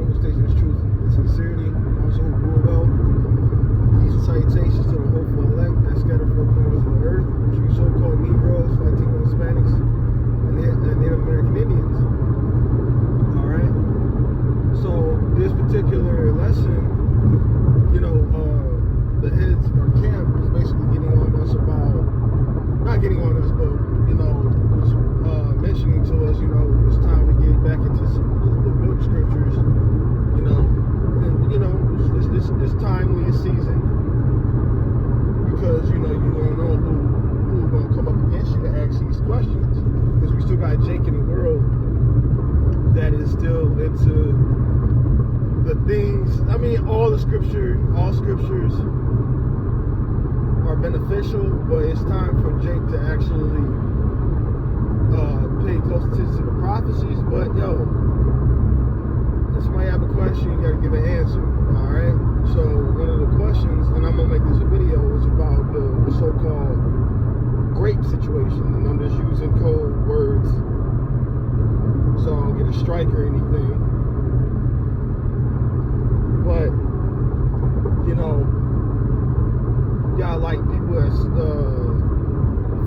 alone who states his truth with sincerity, and also who rule well. These are salutations to the hopeful elect that scattered four corners of the earth, which we so-called Negroes, Latinos, Hispanics, and Native American Indians. Alright? So, this particular lesson, the heads of our camp is basically getting on us about, not getting on us, but, was mentioning to us, it's time to get back into the milk scriptures, and, it's timely, it's season, because, you don't know who's going to come up against you to ask these questions, because we still got Jake in the world that is still into the things. I mean, all scriptures are beneficial, but it's time for Jake to actually pay close attention to the prophecies. But if somebody have a question, you gotta give an answer. Alright? So one of the questions, and I'm gonna make this a video, is about the so-called grape situation. And I'm just using code words so I don't get a strike or anything. But got like people that's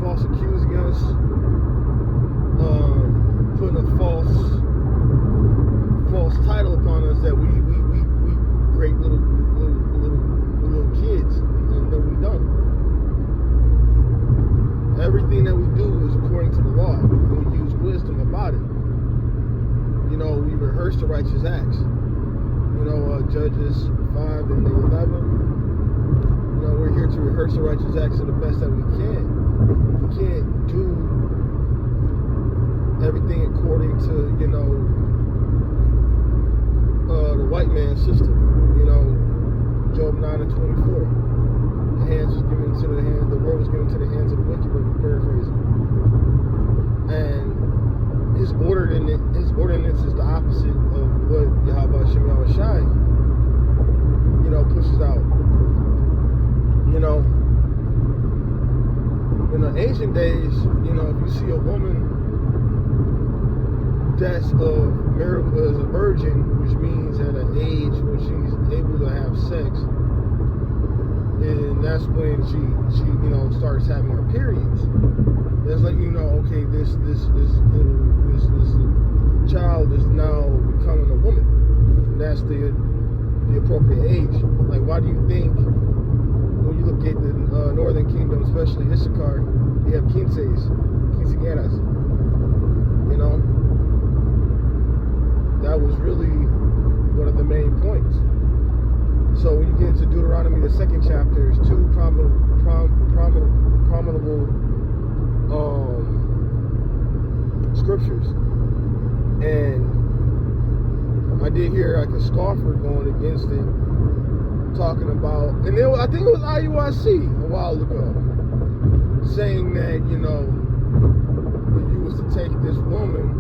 false accusing us, putting a false title upon us that we great little kids, and that we don't. Everything that we do is according to the law, and we use wisdom about it. We rehearse the righteous acts. Judges 5 and 11. We're here to rehearse the righteous acts to the best that we can. We can't do everything according to, the white man's system. Job 9 and 24. The world was given to the hands of the wicked, but paraphrasing. And his ordinance is the opposite of what Yahweh Shem Yahushai, pushes out. In the ancient days, if you see a woman that's as a virgin, which means at an age when she's able to have sex, and that's when she starts having her periods. That's like, okay, this child is now becoming a woman. And that's the appropriate age. Like, why do you think when you look at the Northern Kingdom, especially Issachar, you have quinceañeras? That was really one of the main points. So when you get into Deuteronomy, the 2nd chapter, there's two prominent scriptures, and I did hear like a scoffer going against it, talking about, and I think it was IUIC a while ago, saying that if you was to take this woman,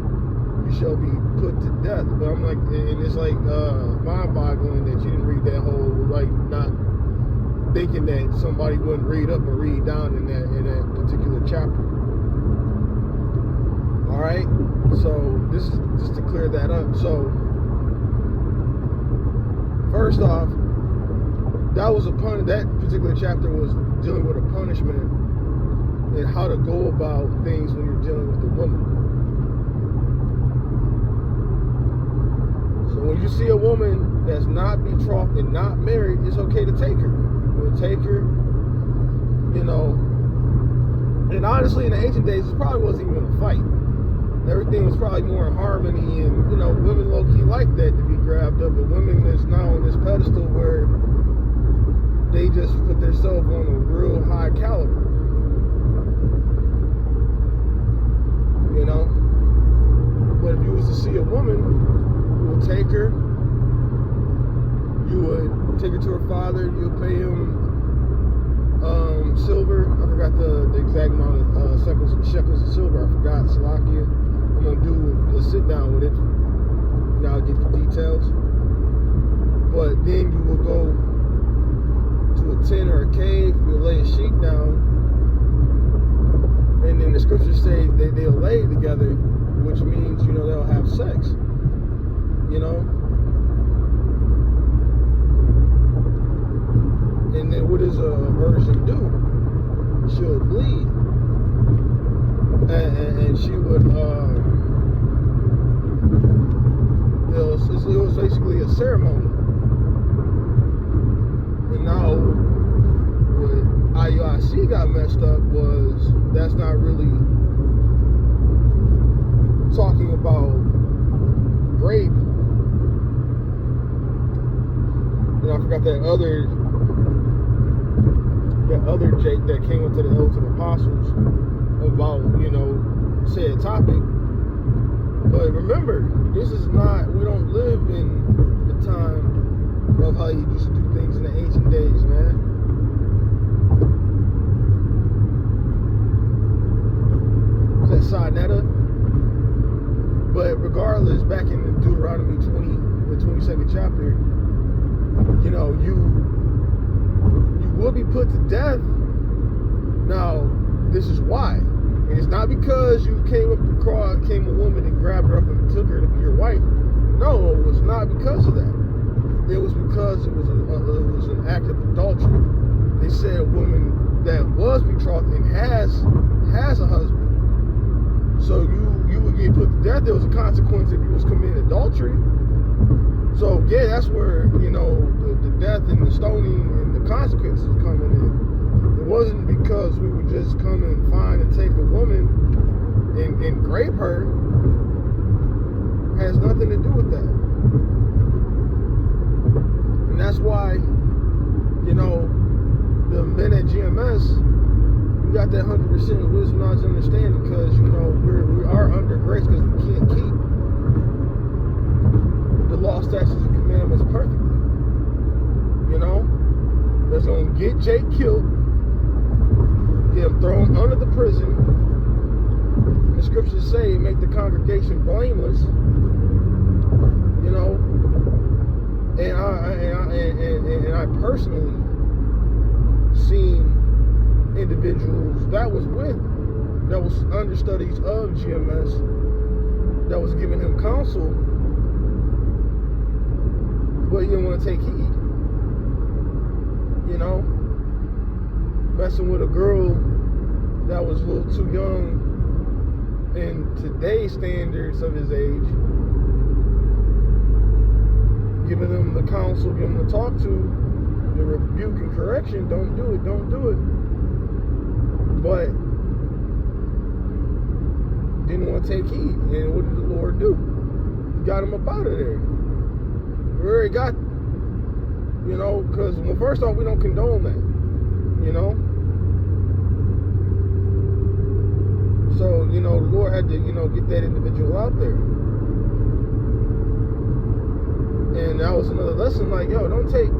you shall be put to death. But I'm like, and it's like mind-boggling that you didn't read that whole, like, not thinking that somebody wouldn't read up or read down in that particular chapter. All right, so this is just to clear that up. So first off, that particular chapter was dealing with a punishment and how to go about things when you're dealing with a woman. So when you see a woman that's not betrothed and not married, it's okay to take her. You'll take her, and honestly, in the ancient days, it probably wasn't even a fight. Everything was probably more in harmony, and women low-key like that, to be grabbed up, but women that's now on this pedestal where they just put themselves on a real high caliber. But if you was to see a woman, you would take her, you would take her to her father, you would pay him silver. I forgot the exact amount of shekels of silver. I forgot, Salakia. I'm going to do a sit down with it. Now I'll get the details. But then you will go to a tent or a cave, you'll lay a sheet down, and then the scriptures say that they'll lay together, which means, they'll have sex. And what does a virgin do? She'll bleed. And she would, it was basically a ceremony. And now, what IUIC got messed up was that's not really talking about rape. You know, I forgot that other Jake that came up to the elders and apostles about, you know, said topic. But remember, this is not, we don't live in the time of how you used to do things in the ancient days, man. Is that Sinetta? But regardless, back in Deuteronomy 20, the 22nd chapter, you know, you will be put to death. Now, this is why. And it's not because you came a woman and grabbed her up and took her to be your wife. No, it was not because of that. It was because it was an act of adultery. They said a woman that was betrothed and has a husband. So you would get put to death. There was a consequence if you was committing adultery. So yeah, that's where, you know, the death and the stoning and the consequences coming in. It wasn't because we would just come and find and take a woman and rape her. It has nothing to do with that. And that's why, you know, the men at GMS, we got that 100% wisdom, knowledge, understanding, because, you know, we are under grace because we can't keep the law, statutes, and commandments perfectly. You know, that's gonna get Jake killed, get him thrown under the prison. The scriptures say, make the congregation blameless. You know, and I personally seen individuals that was understudies of GMS that was giving him counsel, but he didn't want to take heed. You know, messing with a girl that was a little too young in today's standards of his age, giving them the counsel, giving them the talk to, the rebuke and correction. Don't do it, don't do it. But didn't want to take heed. And what did the Lord do? He got him up out of there. We already got, you know, because, well, first off, we don't condone that, you know. So, you know, the Lord had to, you know, get that individual out there. And that was another lesson, like, yo, don't take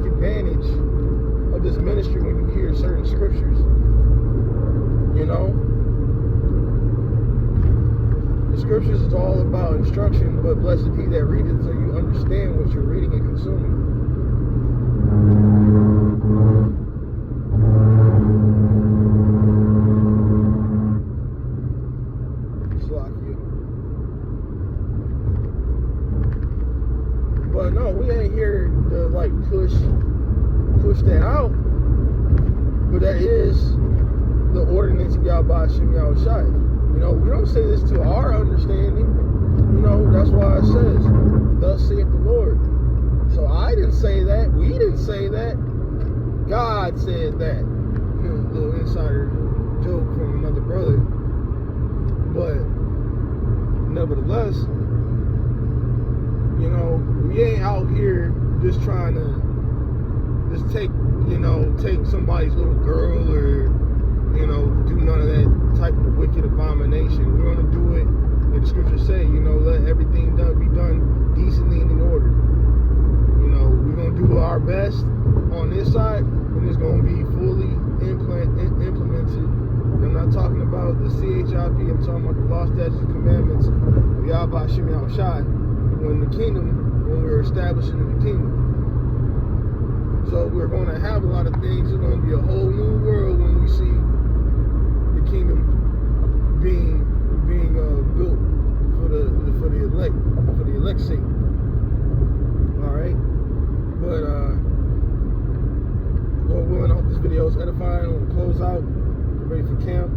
advantage of this ministry when you hear certain scriptures. You know? The scriptures is all about instruction, but blessed be that readeth, so you understand what you're reading and consuming. But no, we ain't here to like push that out. But that is the ordinance of Yahweh Shem Yahushai. You know, we don't say this to our understanding. You know, that's why it says, thus saith the Lord. So I didn't say that. We didn't say that. God said that. You know, a little insider joke from another brother. But nevertheless, you know, we ain't out here just trying to just take somebody's little girl or, you know, do none of that type of wicked abomination. We're going to do it, like the scriptures say, you know, let everything be done decently and in order. You know, we're going to do our best on this side, and it's going to be fully implemented. I'm not talking about the CHIP, I'm talking about the law, statutes, and commandments of Yahweh Shem Yahushai. When we're establishing the kingdom. So we're going to have a lot of things. It's going to be a whole new world when we see the kingdom being built for the elect's sake. All right, but camp.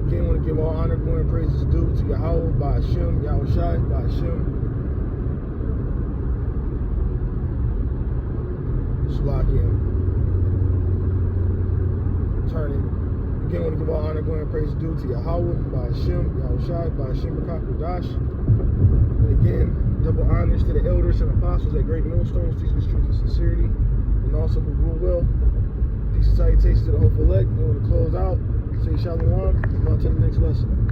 Again, I want to give all honor, glory, and praises due to Yahweh, by Hashem, Yahweh Shai, by Hashem. Slakim. Turning. Again, I want to give all honor, glory, and praises due to Yahweh, by Hashem, Yahweh Shai, by Hashem, Dash. And again, double honors to the elders and apostles at Great Millstones, teaching the truth and sincerity, and also who rule well. Peace and salutations to the hopeful elect. We want to close out. Say shalom. On to the next lesson.